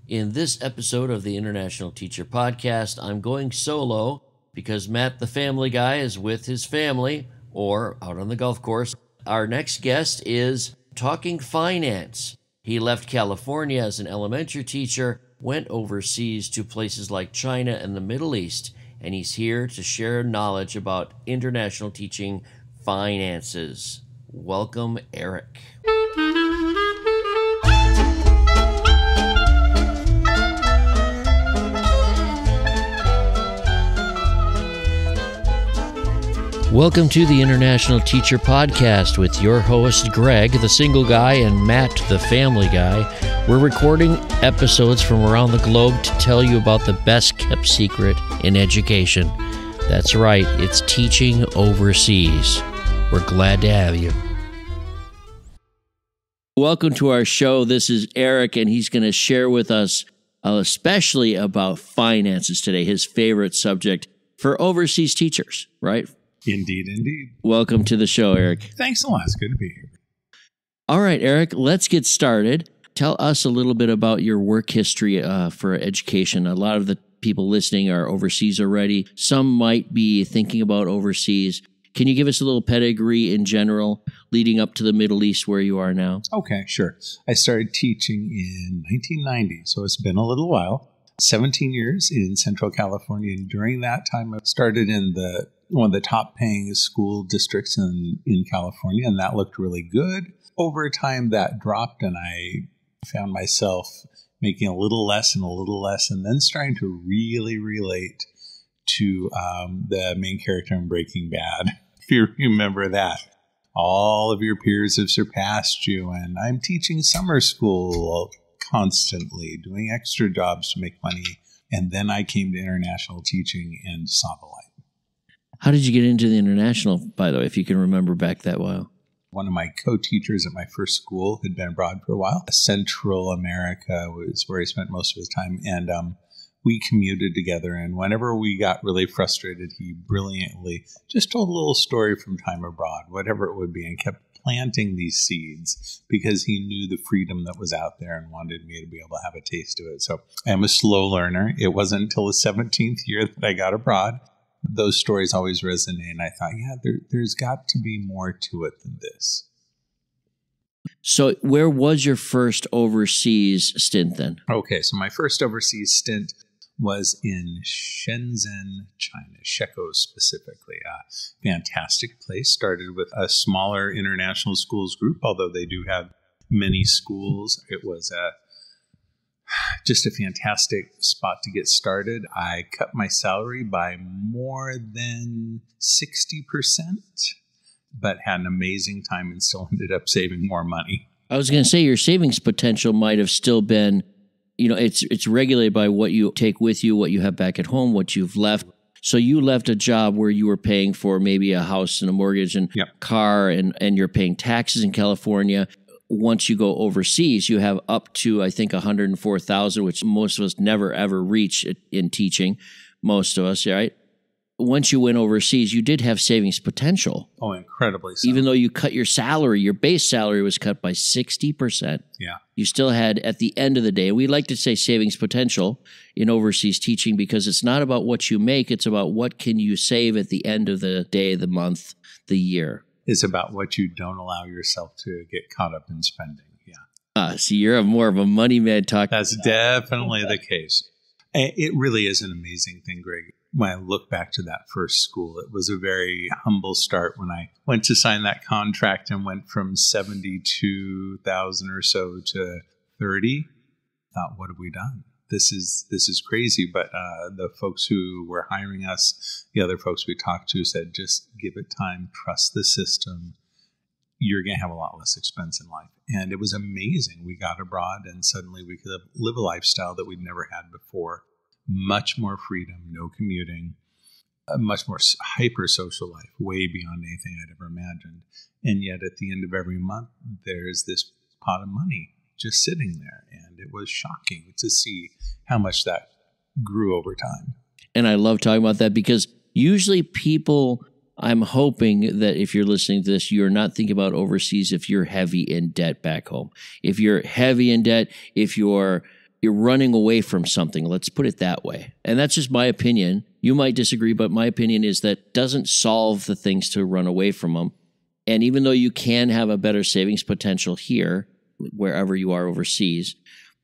In this episode of the International Teacher Podcast, I'm going solo because Matt the Family Guy is with his family or out on the golf course. Our next guest is talking finance. He left California as an elementary teacher, went overseas to places like China and the Middle East, and he's here to share knowledge about international teaching finances. Welcome, Eric. Welcome to the International Teacher Podcast with your host, Greg, the single guy, and Matt, the family guy. We're recording episodes from around the globe to tell you about the best-kept secret in education. That's right, it's teaching overseas. We're glad to have you. Welcome to our show. This is Eric, and he's going to share with us especially about finances today, his favorite subject for overseas teachers, right? Indeed, indeed. Welcome to the show, Eric. Thanks a lot. It's good to be here. All right, Eric, let's get started. Tell us a little bit about your work history for education. A lot of the people listening are overseas already. Some might be thinking about overseas. Can you give us a little pedigree in general leading up to the Middle East where you are now? Okay, sure. I started teaching in 1990, so it's been a little while. 17 years in Central California, and during that time I started in one of the top paying school districts in California, and that looked really good. Over time that dropped, and I found myself making a little less, and then starting to really relate to the main character in Breaking Bad. If you remember that. All of your peers have surpassed you, and I'm teaching summer school constantly, doing extra jobs to make money. And then I came to international teaching and saw the light. How did you get into the international, by the way, if you can remember back that while? One of my co-teachers at my first school had been abroad for a while. Central America was where he spent most of his time. And we commuted together. And whenever we got really frustrated, he brilliantly just told a little story from time abroad, whatever it would be, and kept planting these seeds because he knew the freedom that was out there and wanted me to be able to have a taste of it. So I'm a slow learner. It wasn't until the 17th year that I got abroad. Those stories always resonate, and I thought, there's got to be more to it than this. So where was your first overseas stint then? Okay, so my first overseas stint was in Shenzhen, China, Sheko specifically. A fantastic place. Started with a smaller international schools group, although they do have many schools. It was just a fantastic spot to get started. I cut my salary by more than 60%, but had an amazing time and still ended up saving more money. I was going to say your savings potential might have still been, it's regulated by what you take with you, what you have back at home, what you've left. So you left a job where you were paying for maybe a house and a mortgage and car, and you're paying taxes in California. Once you go overseas, you have up to, I think, $104,000, which most of us never, ever reach in teaching. Most of us, right? Once you went overseas, you did have savings potential. Oh, incredibly so. Even though you cut your salary, your base salary was cut by 60%. Yeah. You still had, at the end of the day, we like to say savings potential in overseas teaching because it's not about what you make, it's about what can you save at the end of the day, the month, the year. It's about what you don't allow yourself to get caught up in spending. Yeah. So you're more of a money man talk. That's definitely the case. It really is an amazing thing, Greg. When I look back to that first school, it was a very humble start when I went to sign that contract and went from 72,000 or so to 30. Thought, what have we done? This is crazy. But the folks who were hiring us, the other folks we talked to said, just give it time, trust the system. You're going to have a lot less expense in life. And it was amazing. We got abroad and suddenly we could live a lifestyle that we'd never had before. Much more freedom, no commuting, a much more hyper social life, way beyond anything I'd ever imagined. And yet at the end of every month, there's this pot of money just sitting there. And it was shocking to see how much that grew over time. And I love talking about that because usually people, I'm hoping that if you're listening to this, you're not thinking about overseas if you're heavy in debt back home. If you're heavy in debt, if you're you're running away from something. Let's put it that way. And that's just my opinion. You might disagree, but my opinion is that doesn't solve the things to run away from them. And even though you can have a better savings potential here, wherever you are overseas,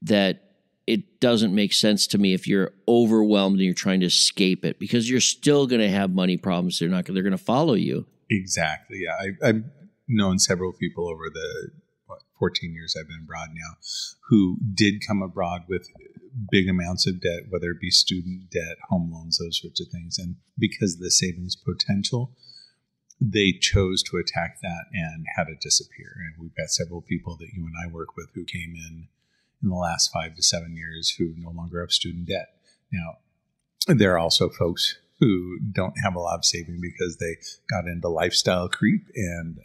that it doesn't make sense to me if you're overwhelmed and you're trying to escape it, because you're still going to have money problems. They're going to follow you. Exactly. Yeah. I've known several people over the 14 years I've been abroad now who did come abroad with big amounts of debt, whether it be student debt, home loans, those sorts of things. And because of the savings potential, they chose to attack that and had it disappear. And we've got several people that you and I work with who came in the last 5 to 7 years who no longer have student debt. Now, there are also folks who don't have a lot of saving because they got into lifestyle creep and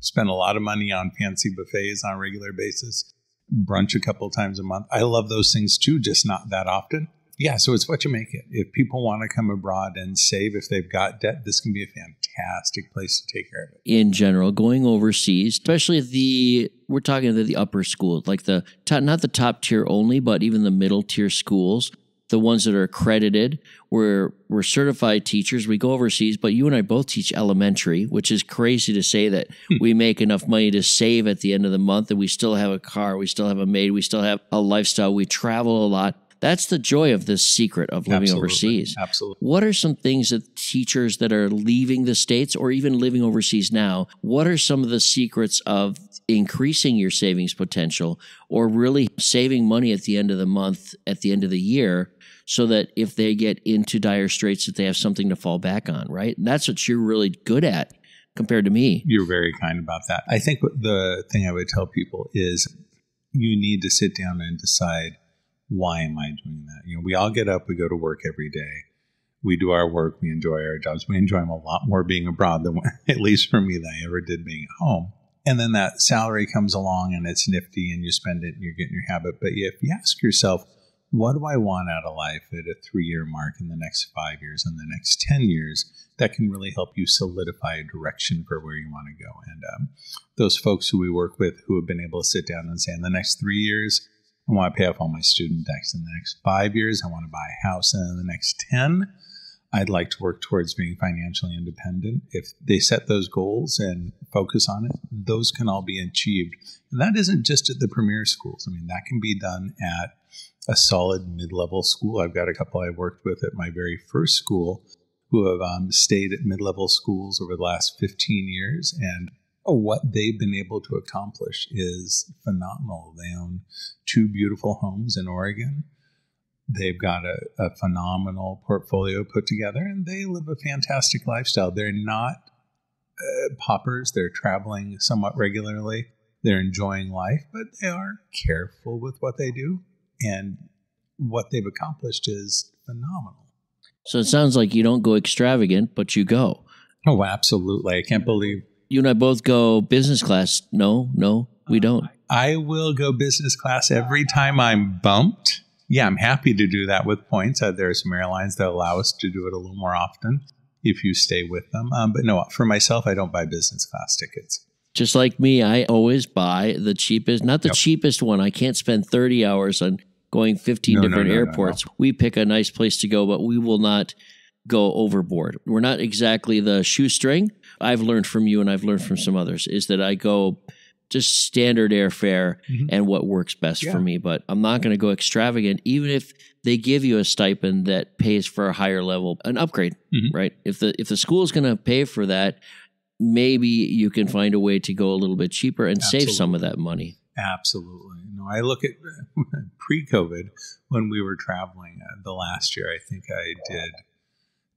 spend a lot of money on fancy buffets on a regular basis, brunch a couple of times a month. I love those things too, just not that often. Yeah, so it's what you make it. If people want to come abroad and save, if they've got debt, this can be a fantastic place to take care of it. In general, going overseas, especially we're talking the upper schools, like not the top tier only, but even the middle tier schools, the ones that are accredited. We're certified teachers. We go overseas, but you and I both teach elementary, which is crazy to say that we make enough money to save at the end of the month, and we still have a car, we still have a maid, we still have a lifestyle, we travel a lot. That's the joy of this secret of living overseas. Absolutely. What are some things that teachers that are leaving the States or even living overseas now, what are some of the secrets of increasing your savings potential or really saving money at the end of the month, at the end of the year, so that if they get into dire straits, that they have something to fall back on, right? And that's what you're really good at compared to me. You're very kind about that. I think the thing I would tell people is you need to sit down and decide, why am I doing that? We all get up, we go to work every day. We do our work, we enjoy our jobs. We enjoy them a lot more being abroad than, at least for me, than I ever did being at home. And then that salary comes along and it's nifty and you spend it and you're getting your habit. But if you ask yourself, what do I want out of life at a 3-year mark, in the next 5 years, in the next 10 years, that can really help you solidify a direction for where you want to go. And those folks who we work with who have been able to sit down and say, in the next 3 years, I want to pay off all my student debts. In the next 5 years, I want to buy a house. And in the next 10, I'd like to work towards being financially independent. If they set those goals and focus on it, those can all be achieved. And that isn't just at the premier schools. I mean, that can be done at a solid mid-level school. I've got a couple I worked with at my very first school who have stayed at mid-level schools over the last 15 years. And what they've been able to accomplish is phenomenal. They own 2 beautiful homes in Oregon. They've got a phenomenal portfolio put together, and they live a fantastic lifestyle. They're not paupers. They're traveling somewhat regularly. They're enjoying life, but they are careful with what they do. And what they've accomplished is phenomenal. So it sounds like you don't go extravagant, but you go. Oh, absolutely. I can't believe. You and I both go business class. No, we don't. I will go business class every time I'm bumped. Yeah, I'm happy to do that with points. There are some airlines that allow us to do it a little more often if you stay with them. But no, for myself, I don't buy business class tickets. Just like me, I always buy the cheapest, not the cheapest one. I can't spend 30 hours on going 15 different airports. No. We pick a nice place to go, but we will not go overboard. We're not exactly the shoestring. I've learned from you and I've learned from some others is that I go just standard airfare and what works best for me. But I'm not going to go extravagant, even if they give you a stipend that pays for a higher level, an upgrade, right? If the school is going to pay for that, maybe you can find a way to go a little bit cheaper and save some of that money. Absolutely. No, I look at pre-COVID when we were traveling the last year, I think I did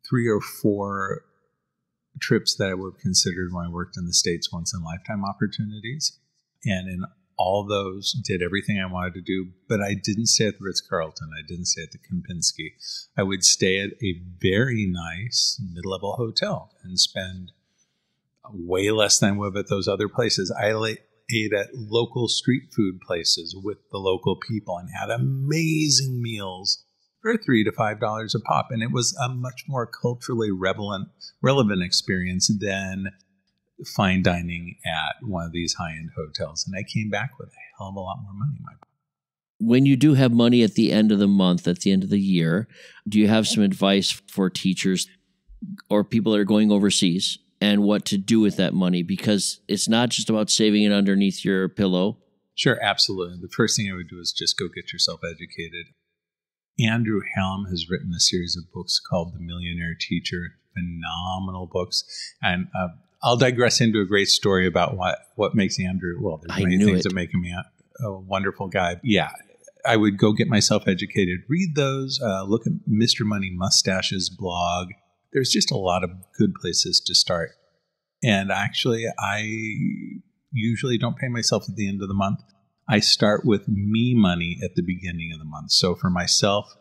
3 or 4 trips that I would have considered when I worked in the States once in lifetime opportunities. And in all those, did everything I wanted to do, but I didn't stay at the Ritz-Carlton. I didn't stay at the Kempinski. I would stay at a very nice mid-level hotel and spend way less than I would have at those other places. I ate at local street food places with the local people and had amazing meals for $3 to $5 a pop. And it was a much more culturally relevant experience than fine dining at one of these high-end hotels. And I came back with a hell of a lot more money in my pocket. when you do have money at the end of the month, at the end of the year, do you have some advice for teachers or people that are going overseas and what to do with that money? Because it's not just about saving it underneath your pillow. Sure, absolutely. The first thing I would do is just go get yourself educated. Andrew Hallam has written a series of books called The Millionaire Teacher, phenomenal books. And I'll digress into a great story about what makes Andrew, well, there's many things that make him a wonderful guy. Yeah, I would go get myself educated, read those, look at Mr. Money Mustache's blog. There's just a lot of good places to start. And actually, I usually don't pay myself at the end of the month. I start with me money at the beginning of the month. So for myself,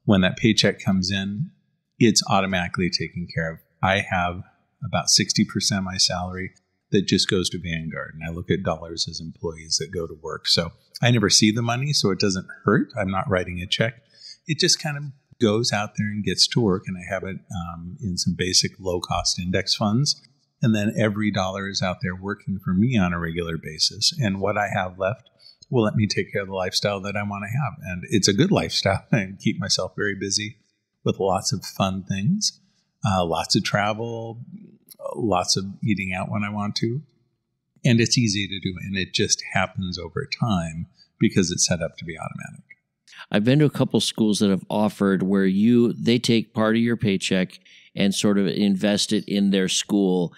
when that paycheck comes in, it's automatically taken care of. I have about 60% of my salary that just goes to Vanguard. And I look at dollars as employees that go to work. So I never see the money, so it doesn't hurt. I'm not writing a check. It just kind of goes out there and gets to work. And I have it in some basic low-cost index funds. And then every dollar is out there working for me on a regular basis. And what I have left will let me take care of the lifestyle that I want to have. And it's a good lifestyle. I keep myself very busy with lots of fun things, lots of travel, lots of eating out when I want to. And it's easy to do. And it just happens over time because it's set up to be automatic. I've been to a couple schools that have offered where they take part of your paycheck and sort of invest it in their school.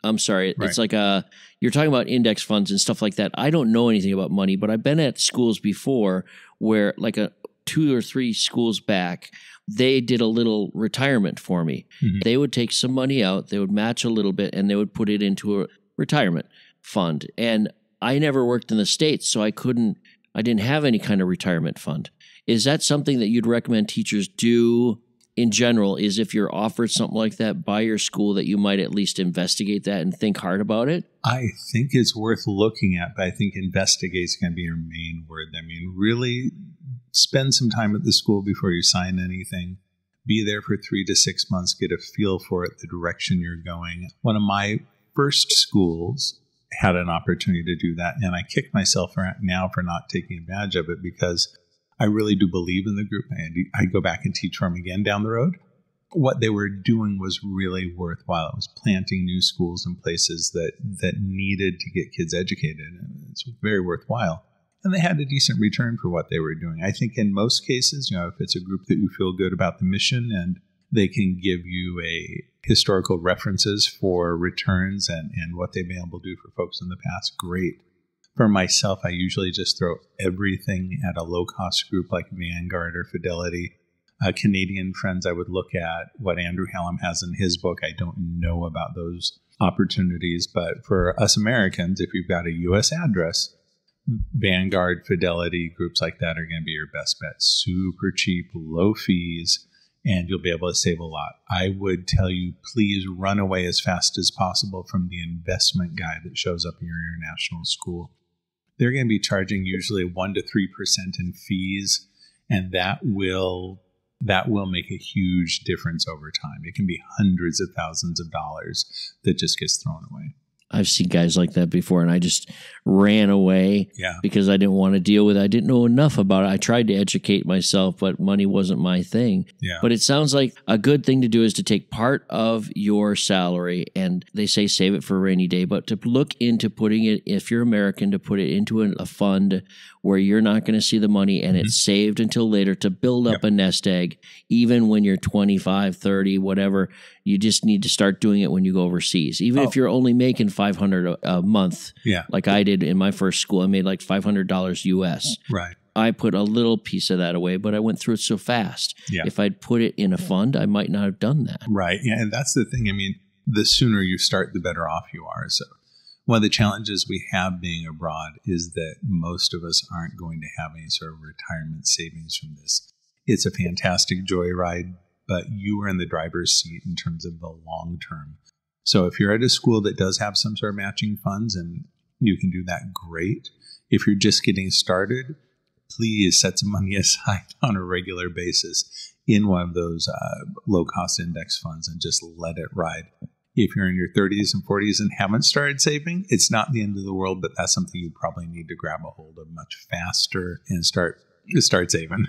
I'm sorry. Right. It's like you're talking about index funds and stuff like that. I don't know anything about money, but I've been at schools before where like 2 or 3 schools back, they did a little retirement for me. Mm-hmm. They would take some money out, they would match a little bit, and they would put it into a retirement fund. And I never worked in the States, so I didn't have any kind of retirement fund. Is that something that you'd recommend teachers do in general, is if you're offered something like that by your school, that you might at least investigate that and think hard about it? I think it's worth looking at, but I think investigate is going to be your main word. I mean, really spend some time at the school before you sign anything. Be there for 3 to 6 months, get a feel for it, the direction you're going. One of my first schools had an opportunity to do that, and I kick myself now for not taking advantage of it because I really do believe in the group. I go back and teach for them again down the road. What they were doing was really worthwhile. It was planting new schools in places that needed to get kids educated. And it's very worthwhile. And they had a decent return for what they were doing. I think in most cases, if it's a group that you feel good about the mission and they can give you historical references for returns and what they've been able to do for folks in the past, great. For myself, I usually just throw everything at a low-cost group like Vanguard or Fidelity. Canadian friends, I would look at what Andrew Hallam has in his book. I don't know about those opportunities, but for us Americans, if you've got a U.S. address, Vanguard, Fidelity, groups like that are going to be your best bet. Super cheap, low fees, and you'll be able to save a lot. I would tell you, please run away as fast as possible from the investment guide that shows up in your international school. They're going to be charging usually 1 to 3% in fees, and that will make a huge difference over time. It can be hundreds of thousands of dollars that just gets thrown away. I've seen guys like that before, and I just ran away because I didn't want to deal with it. I didn't know enough about it. I tried to educate myself, but money wasn't my thing. Yeah. But it sounds like a good thing to do is to take part of your salary, and they say save it for a rainy day, but to look into putting it, if you're American, to put it into a fund where you're not going to see the money and it's saved until later to build up a nest egg, even when you're 25, 30, whatever. You just need to start doing it when you go overseas. Even if you're only making $500 a month, like I did in my first school, I made like $500 US. Right. I put a little piece of that away, but I went through it so fast. Yeah. If I'd put it in a fund, I might not have done that. Right. Yeah, and that's the thing. I mean, the sooner you start, the better off you are. So one of the challenges we have being abroad is that most of us aren't going to have any sort of retirement savings from this. It's a fantastic joyride, but you are in the driver's seat in terms of the long term. So if you're at a school that does have some sort of matching funds and you can do that, great. If you're just getting started, please set some money aside on a regular basis in one of those low-cost index funds and just let it ride. If you're in your 30s and 40s and haven't started saving, it's not the end of the world, but that's something you probably need to grab a hold of much faster and start saving.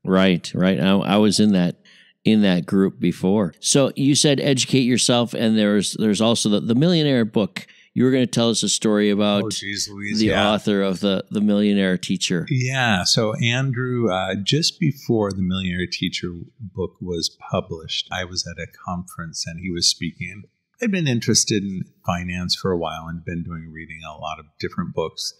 Right. I was in that group before. So you said educate yourself, and there's also the Millionaire book. You were going to tell us a story about the author of the Millionaire Teacher. Yeah. So Andrew, just before the Millionaire Teacher book was published, I was at a conference and he was speaking. I'd been interested in finance for a while and been reading a lot of different books,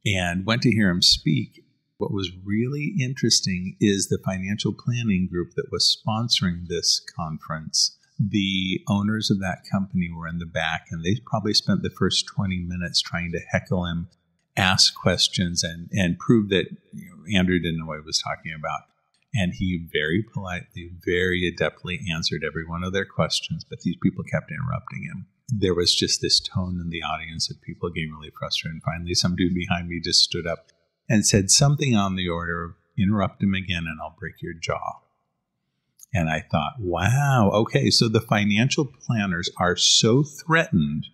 and went to hear him speak. What was really interesting is the financial planning group that was sponsoring this conference. The owners of that company were in the back, and they probably spent the first 20 minutes trying to heckle him, ask questions, and prove that Andrew didn't know what he was talking about. And he very politely, very adeptly answered every one of their questions, but these people kept interrupting him. There was just this tone in the audience of people getting really frustrated. And finally, some dude behind me just stood up and said something on the order of, interrupt him again and I'll break your jaw. And I thought, wow, okay, so the financial planners are so threatened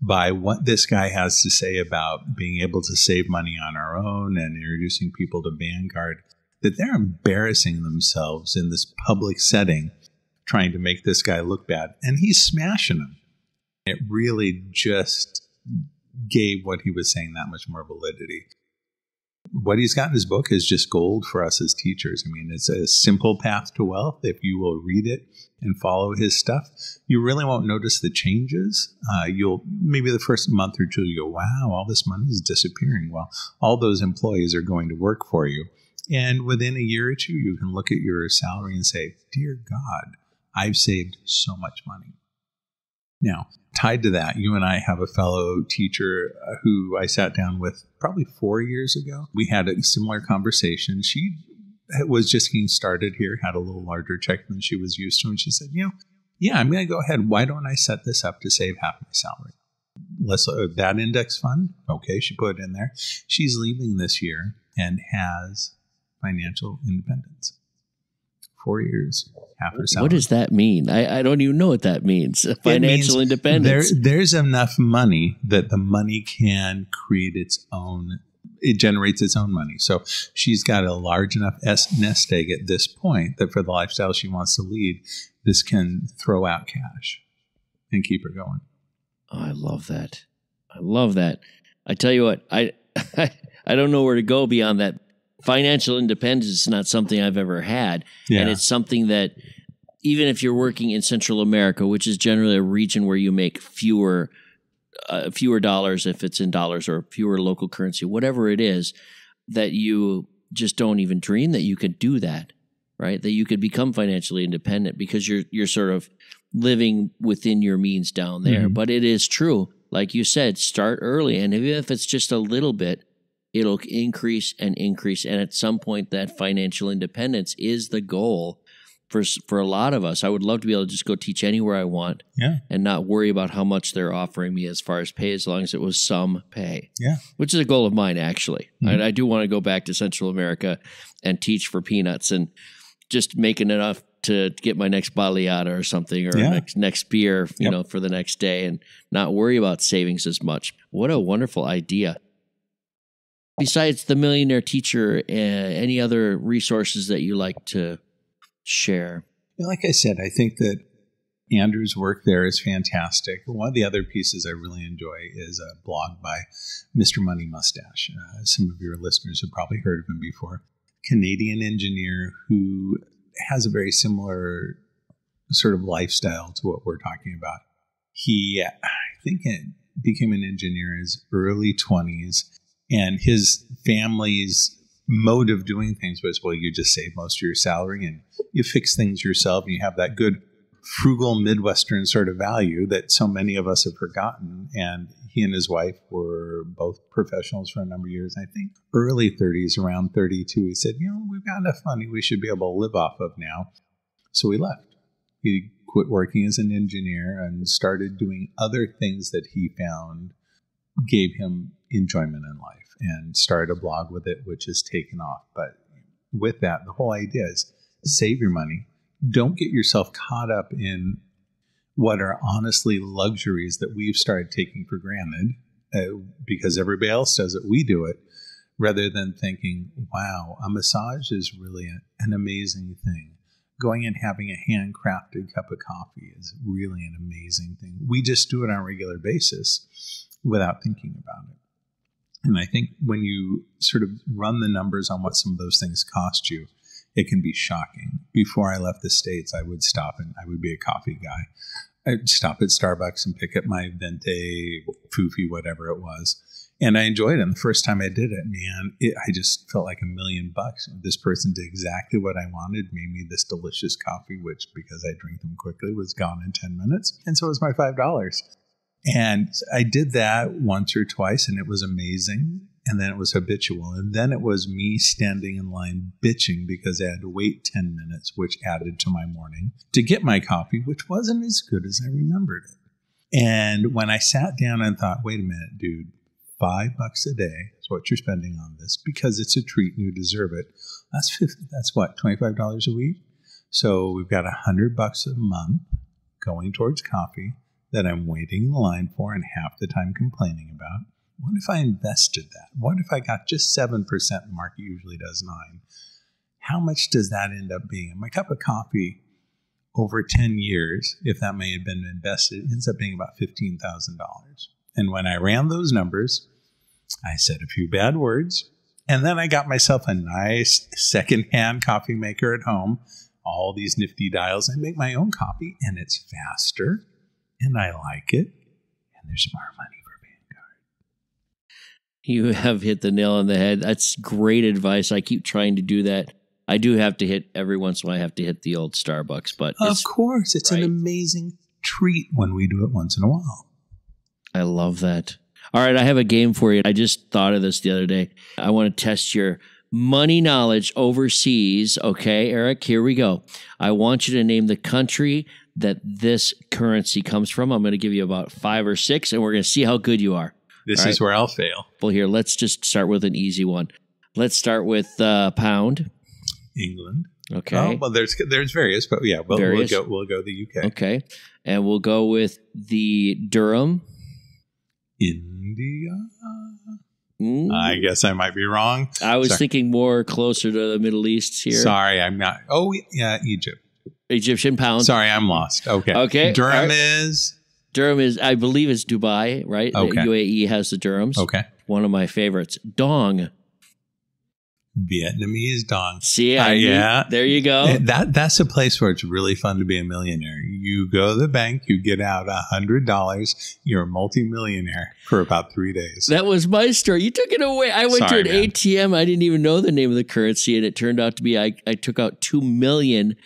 by what this guy has to say about being able to save money on our own and introducing people to Vanguard, that they're embarrassing themselves in this public setting trying to make this guy look bad. And he's smashing them. It really just gave what he was saying that much more validity. What he's got in his book is just gold for us as teachers. I mean, it's a simple path to wealth. If you will read it and follow his stuff, you really won't notice the changes. You'll maybe the first month or two, you go, wow, all this money is disappearing. Well, all those employees are going to work for you. And within a year or two, you can look at your salary and say, dear God, I've saved so much money. Now, tied to that, you and I have a fellow teacher who I sat down with probably 4 years ago. We had a similar conversation. She was just getting started here, had a little larger check than she was used to. And she said, yeah, I'm going to go ahead. Why don't I set this up to save half my salary? Let's that index fund. Okay, she put it in there. She's leaving this year and has financial independence. 4 years, half her salary. What does that mean? I don't even know what that means. Financial independence. There's enough money that the money can create its own. It generates its own money. So she's got a large enough nest egg at this point that for the lifestyle she wants to lead, this can throw out cash and keep her going. Oh, I love that. I tell you what, I don't know where to go beyond that. Financial independence is not something I've ever had. Yeah. And it's something that even if you're working in Central America, which is generally a region where you make fewer dollars if it's in dollars or fewer local currency, whatever it is, that you just don't even dream that you could do that, right? That you could become financially independent because you're sort of living within your means down there. Mm-hmm. But it is true. Like you said, start early. And even if it's just a little bit, it'll increase and increase. And at some point, that financial independence is the goal for a lot of us. I would love to be able to just go teach anywhere I want and not worry about how much they're offering me as far as pay, as long as it was some pay, which is a goal of mine, actually. Mm-hmm. I do want to go back to Central America and teach for peanuts and just making enough to get my next baleada or something or next beer, for the next day and not worry about savings as much. What a wonderful idea. Besides the Millionaire Teacher, any other resources that you like to share? Like I said, I think that Andrew's work there is fantastic. One of the other pieces I really enjoy is a blog by Mr. Money Mustache. Some of your listeners have probably heard of him before. Canadian engineer who has a very similar sort of lifestyle to what we're talking about. He, I think, became an engineer in his early 20s. And his family's mode of doing things was, well, you just save most of your salary and you fix things yourself. And you have that good frugal Midwestern sort of value that so many of us have forgotten. And he and his wife were both professionals for a number of years. I think early 30s, around 32, he said, we've got enough money we should be able to live off of now. So he left. He quit working as an engineer and started doing other things that he found gave him enjoyment in life, and started a blog with it, which has taken off. But with that, the whole idea is save your money. Don't get yourself caught up in what are honestly luxuries that we've started taking for granted because everybody else does it, we do it, rather than thinking, wow, a massage is really an amazing thing. Going and having a handcrafted cup of coffee is really an amazing thing. We just do it on a regular basis without thinking about it. And I think when you sort of run the numbers on what some of those things cost you, it can be shocking. Before I left the States, I would stop and I would be a coffee guy. I'd stop at Starbucks and pick up my Venti, Fufi, whatever it was. And I enjoyed it. And the first time I did it, man, I just felt like $1 million. This person did exactly what I wanted, made me this delicious coffee, which, because I drink them quickly, was gone in 10 minutes. And so was my $5. And I did that once or twice, and it was amazing. And then it was habitual. And then it was me standing in line bitching because I had to wait 10 minutes, which added to my morning, to get my coffee, which wasn't as good as I remembered it. And when I sat down and thought, wait a minute, dude, $5 a day is what you're spending on this because it's a treat and you deserve it. That's what, $25 a week? So we've got $100 a month going towards coffee that I'm waiting in line for and half the time complaining about. What if I invested that? What if I got just 7%? The market usually does 9%. How much does that end up being? My cup of coffee over 10 years, if that may have been invested, ends up being about $15,000. And when I ran those numbers, I said a few bad words, and then I got myself a nice secondhand coffee maker at home, all these nifty dials. I make my own coffee, and it's faster, and I like it, and there's more money for Vanguard. You have hit the nail on the head. That's great advice. I keep trying to do that. I do have to hit, every once in a while, I have to hit the old Starbucks, but of course, it's an amazing treat when we do it once in a while. I love that. All right, I have a game for you. I just thought of this the other day. I want to test your money knowledge overseas. Okay, Eric, here we go. I want you to name the country that this currency comes from. I'm going to give you about 5 or 6, and we're going to see how good you are. This is where I'll fail. Well, here, let's just start with an easy one. Let's start with pound. England. Okay. Oh, well, there's various, but yeah, we'll go the UK. Okay, and we'll go with the dirham. India? I guess I might be wrong. I was thinking more closer to the Middle East here. Sorry, I'm not. Oh, yeah, Egypt. Egyptian pound. Sorry, I'm lost. Okay. Okay. Dirham is, I believe it's Dubai, right? Okay. The UAE has the dirhams. Okay. One of my favorites. Dong. Vietnamese dong. See, yeah. There you go. That's a place where it's really fun to be a millionaire. You go to the bank, you get out $100, you're a multimillionaire for about 3 days. That was my story. You took it away. I went to an ATM. I didn't even know the name of the currency, and it turned out to be I took out $2 million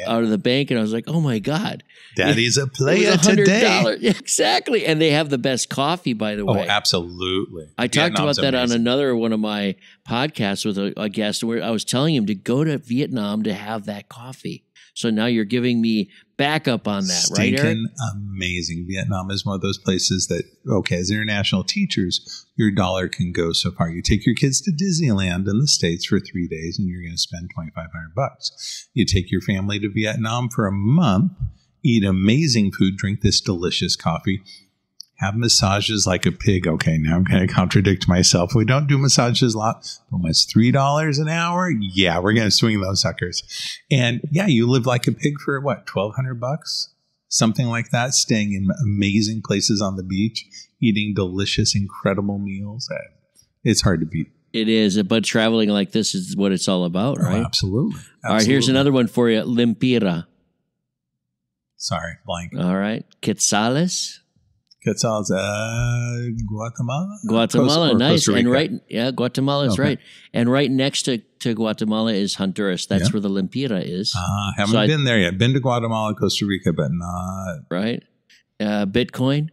out of the bank, and I was like, oh my God. Daddy's a player today. Exactly. And they have the best coffee, by the way. Oh, absolutely. I talked about that on another one of my podcasts with a guest where I was telling him to go to Vietnam to have that coffee. So now you're giving me backup on that, right, Eric? Amazing. Vietnam is one of those places that, okay, as international teachers, your dollar can go so far. You take your kids to Disneyland in the States for 3 days and you're going to spend $2,500. You take your family to Vietnam for a month, eat amazing food, drink this delicious coffee, have massages like a pig. Okay, now I'm going to contradict myself. We don't do massages a lot, but when it's $3 an hour, yeah, we're going to swing those suckers. And yeah, you live like a pig for what, $1,200? Something like that, staying in amazing places on the beach, eating delicious, incredible meals. It's hard to beat. It is, but traveling like this is what it's all about, right? Oh, absolutely. All right, here's another one for you. Lempira. Sorry, blank. All right. Quetzales. Quetzals, Guatemala? Guatemala, nice. Costa Rica? And Guatemala is right. And right next to Guatemala is Honduras. That's where the Lempira is. Haven't been there yet. Been to Guatemala, Costa Rica, but not. Right. Bitcoin?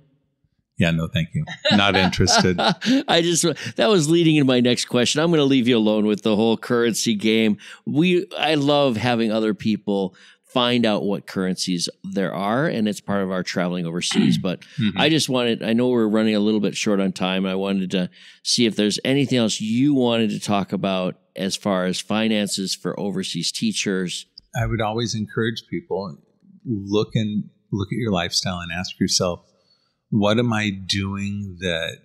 Yeah, no, thank you. Not interested. That was leading into my next question. I'm going to leave you alone with the whole currency game. I love having other people find out what currencies there are, and it's part of our traveling overseas. But I know we're running a little bit short on time. I wanted to see if there's anything else you wanted to talk about as far as finances for overseas teachers. I would always encourage people, look and look at your lifestyle and ask yourself, what am I doing that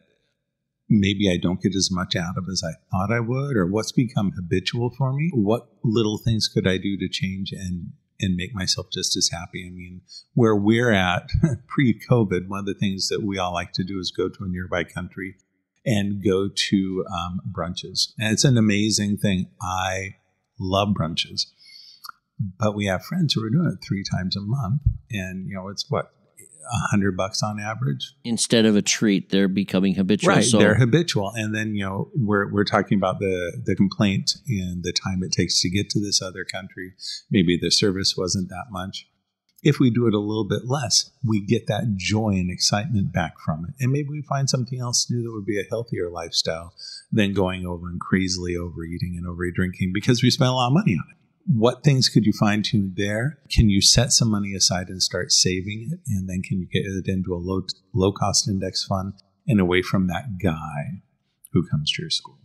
maybe I don't get as much out of as I thought I would, or what's become habitual for me? What little things could I do to change and make myself just as happy? I mean, where we're at pre-COVID, one of the things that we all like to do is go to a nearby country and go to brunches. And it's an amazing thing. I love brunches. But we have friends who are doing it 3 times a month. And, it's what? $100 on average. Instead of a treat, they're becoming habitual. Right, they're habitual. And then, we're talking about the complaint and the time it takes to get to this other country. Maybe the service wasn't that much. If we do it a little bit less, we get that joy and excitement back from it. And maybe we find something else to do that would be a healthier lifestyle than going over and crazily overeating and over-drinking because we spent a lot of money on it. What things could you fine-tune there? Can you set some money aside and start saving it? And then can you get it into a low-cost index fund and away from that guy who comes to your school?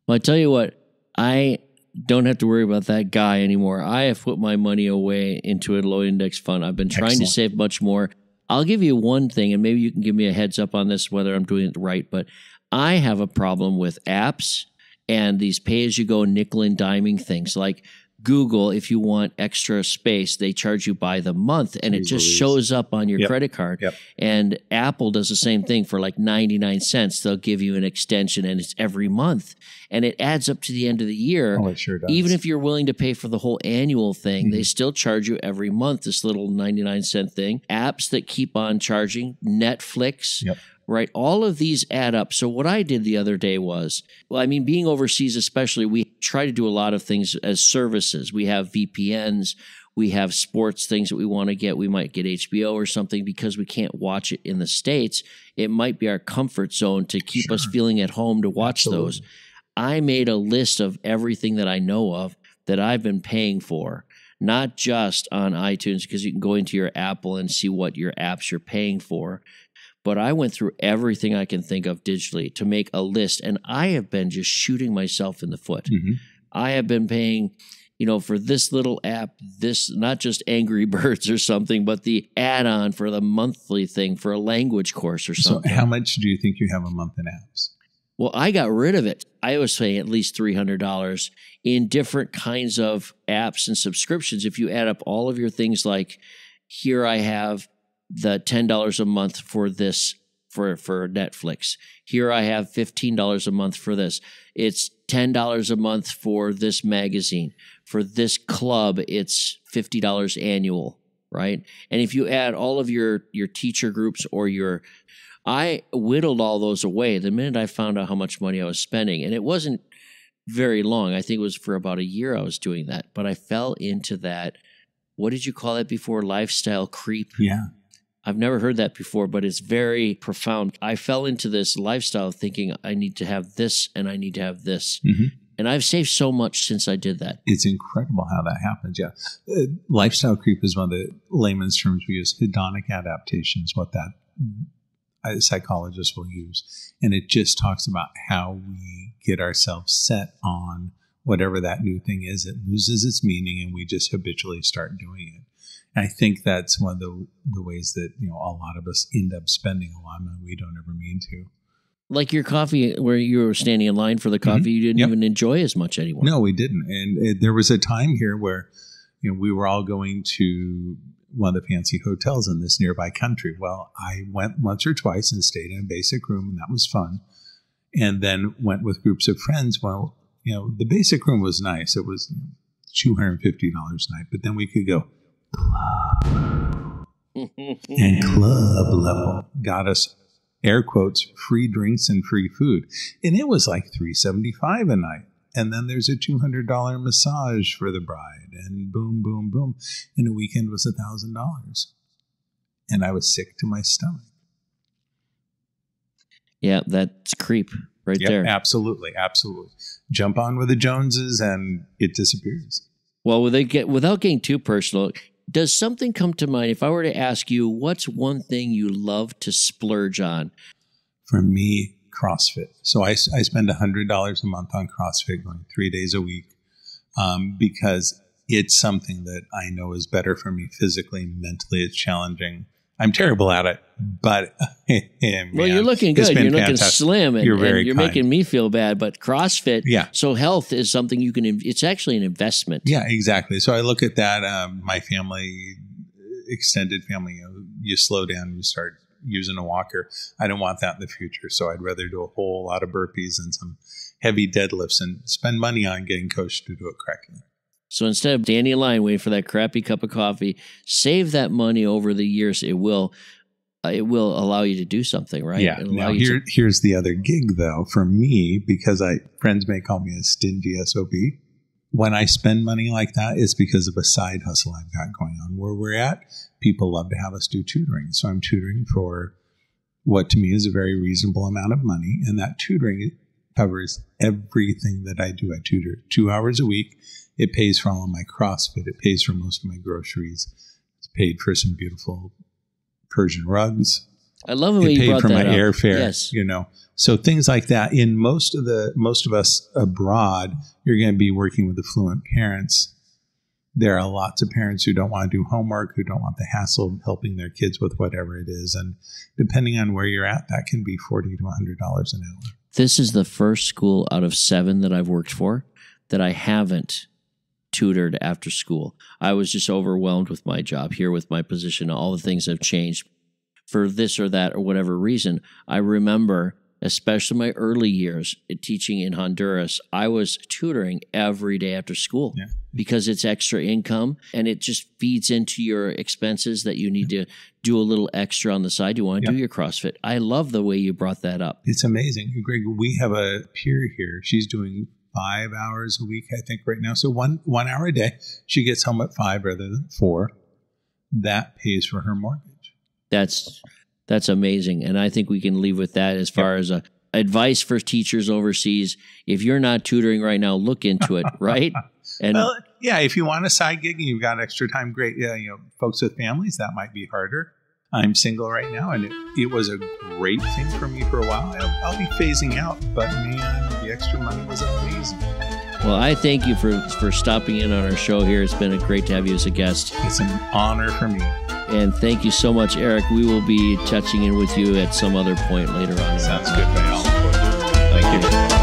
Well, I tell you what, I don't have to worry about that guy anymore. I have put my money away into a low-index fund. I've been trying to save much more. I'll give you one thing, and maybe you can give me a heads up on this, whether I'm doing it right, but I have a problem with apps and these pay-as-you-go nickel and diming things like Google. If you want extra space, they charge you by the month, and it just shows up on your credit card. Yep. And Apple does the same thing for like 99 cents. They'll give you an extension, and it's every month, and it adds up to the end of the year. Oh, it sure does. Even if you're willing to pay for the whole annual thing, they still charge you every month, this little 99-cent thing. Apps that keep on charging, Netflix. Yep. Right. All of these add up. So what I did the other day was, being overseas especially, we try to do a lot of things as services. We have VPNs. We have sports things that we want to get. We might get HBO or something because we can't watch it in the States. It might be our comfort zone to keep us feeling at home to watch those. I made a list of everything that I know of that I've been paying for, not just on iTunes, because you can go into your Apple and see what your apps you're paying for. But I went through everything I can think of digitally to make a list, and I have been just shooting myself in the foot. Mm-hmm. I have been paying, for this little app, this, not just Angry Birds or something, but the add-on for the monthly thing for a language course or something. So how much do you think you have a month in apps? Well, I got rid of it. I was paying at least $300 in different kinds of apps and subscriptions. If you add up all of your things, like here I have the $10 a month for this, for Netflix. Here I have $15 a month for this. It's $10 a month for this magazine. For this club, it's $50 annual, right? And if you add all of your teacher groups or I whittled all those away the minute I found out how much money I was spending. And it wasn't very long. I think it was for about a year I was doing that. But I fell into that, what did you call it before? Lifestyle creep? Yeah. I've never heard that before, but it's very profound. I fell into this lifestyle thinking I need to have this and I need to have this. Mm-hmm. And I've saved so much since I did that. It's incredible how that happens, yeah. Lifestyle creep is one of the layman's terms we use. Hedonic adaptation is what that psychologist will use. And it just talks about how we get ourselves set on whatever that new thing is. It loses its meaning and we just habitually start doing it. I think that's one of the ways that, a lot of us end up spending a lot of money we don't ever mean to. Like your coffee, where you were standing in line for the coffee, you didn't even enjoy as much anymore. No, we didn't. And there was a time here where, we were all going to one of the fancy hotels in this nearby country. Well, I went once or twice and stayed in a basic room, and that was fun. And then went with groups of friends. Well, the basic room was nice. It was $250 a night, but then we could go club. And club level got us, air quotes, free drinks and free food. And it was like $375 a night. And then there's a $200 massage for the bride. And boom, boom, boom. And the weekend was $1,000. And I was sick to my stomach. Yeah, that's creep right there. Absolutely, absolutely. Jump on with the Joneses and it disappears. Well, without getting too personal, does something come to mind if I were to ask you, what's one thing you love to splurge on? For me, CrossFit. So I spend $100 a month on CrossFit, going 3 days a week, because it's something that I know is better for me physically, mentally. It's challenging. I'm terrible at it, but man, well, you're looking good. You're looking slim, and you're making me feel bad. But CrossFit, so health is something you can. It's actually an investment. Yeah, exactly. So I look at that. My family, extended family, you slow down, you start using a walker. I don't want that in the future, so I'd rather do a whole lot of burpees and some heavy deadlifts and spend money on getting coached to do it correctly. So instead of standing in line waiting for that crappy cup of coffee, save that money over the years. It will allow you to do something, right? Yeah. Now here's the other gig though for me, because friends may call me a stingy SOB. When I spend money like that, it's because of a side hustle I've got going on. Where we're at, people love to have us do tutoring. So I'm tutoring for what to me is a very reasonable amount of money, and that tutoring covers everything that I do. I tutor 2 hours a week. It pays for all of my CrossFit. It pays for most of my groceries. It's paid for some beautiful Persian rugs. I love the way you brought that up. It paid for my airfare. Yes. So things like that. In most of us abroad, you're going to be working with affluent parents. There are lots of parents who don't want to do homework, who don't want the hassle of helping their kids with whatever it is. And depending on where you're at, that can be $40 to $100 an hour. This is the first school out of 7 that I've worked for that I haven't tutored after school. I was just overwhelmed with my job here, with my position. All the things have changed for this or that or whatever reason. I remember, especially my early years teaching in Honduras, I was tutoring every day after school because it's extra income and it just feeds into your expenses that you need to do a little extra on the side. You want to do your CrossFit. I love the way you brought that up. It's amazing. Greg, we have a peer here. She's doing 5 hours a week, I think, right now. So one hour a day. She gets home at 5 rather than 4. That pays for her mortgage. That's amazing. And I think we can leave with that as far as advice for teachers overseas. If you're not tutoring right now, look into it, right? And if you want a side gig and you've got extra time, great. Folks with families, that might be harder. I'm single right now, and it was a great thing for me for a while. I'll be phasing out, but man, the extra money was amazing. Well, I thank you for stopping in on our show here. It's been great to have you as a guest. It's an honor for me. And thank you so much, Eric. We will be touching in with you at some other point later on. Sounds good, man. Thank you.